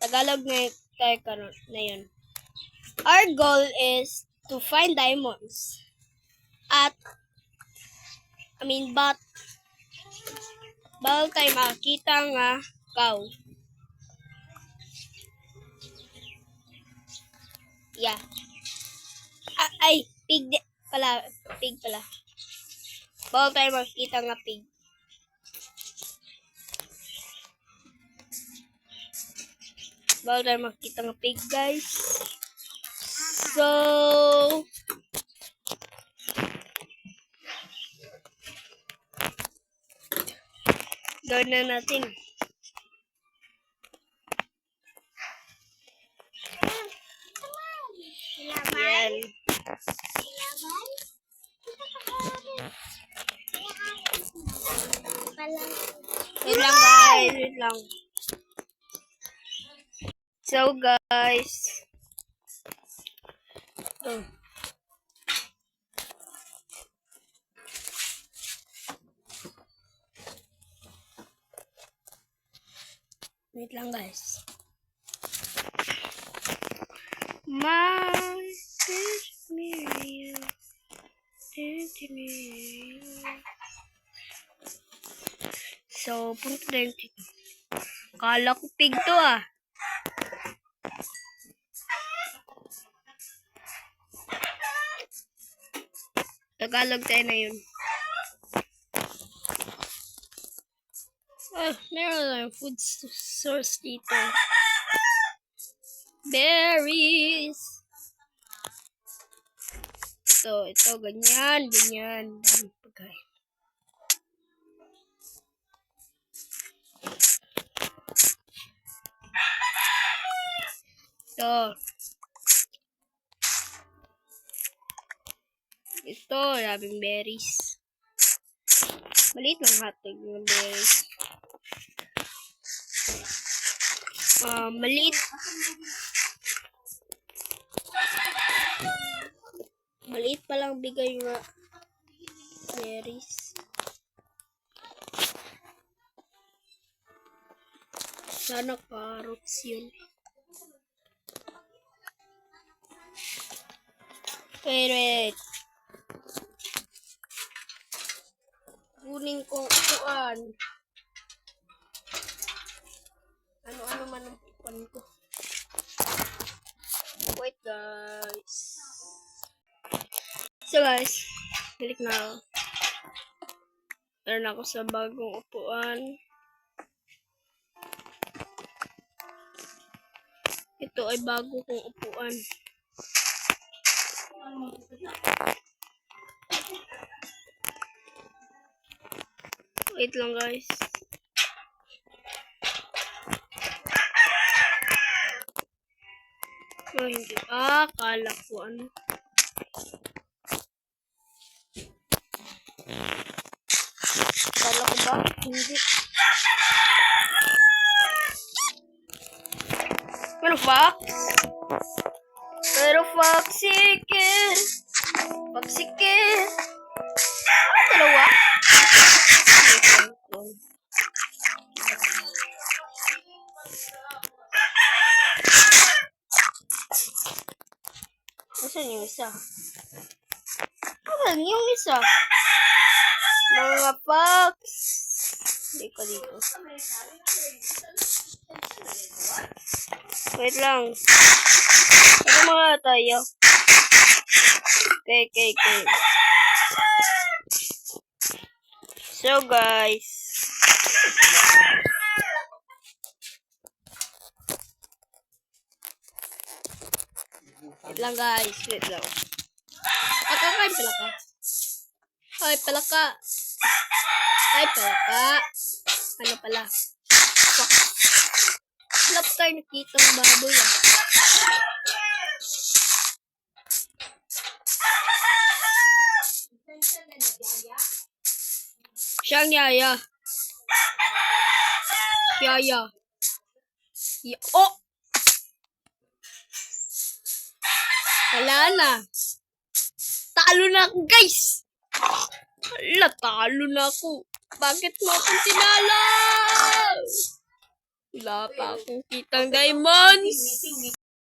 Tagalog na tayo karon na yun. Our goal is to find diamonds. But bawal tayo makakita nga cow. Yeah. Pig pala. Bawal tayo makakita nga pig. Bawal tayo makakita nga pig, guys. So, gawin na natin. Yan. Wait lang, guys. Wait lang. So, guys. Wait lang, guys. So, punta na yung pig. Kala ko pig to ah. Tagalog tayo na yun. Meron lang food source dito. Berries. Ito, ganyan. Dami pagkain. Ito, daming berries. Maliit lang hotdog ng berries. Maliit pa lang bigay nga berries. Sana carrots yun. Wait. Kunin ko upuan. Ano man ang upuan ko. Wait, guys. So, guys. Balik na ako. Meron ako sa bagong upuan. Ito ay bago kong upuan. Wait lang, guys. Hindi. Kala ko ano. Kala ko ba? Hindi. Pero Foxykin. Dalawa? Asan yung isa? Asan yung isa? Mga fox. Hindi ko dito. Wait lang. Ano mga tayo? Okay. So, guys. Wait lang, guys. Wait lang. Kakain pala ka. Ay, palaka. Ano pala? Wala pa tayo nakita ng baboy ah. Siyang yaya. Oh! Wala na. Talo na ako, guys! Talo na ako. Bakit mo akong tinalo? Wala pa akong kitang diamonds.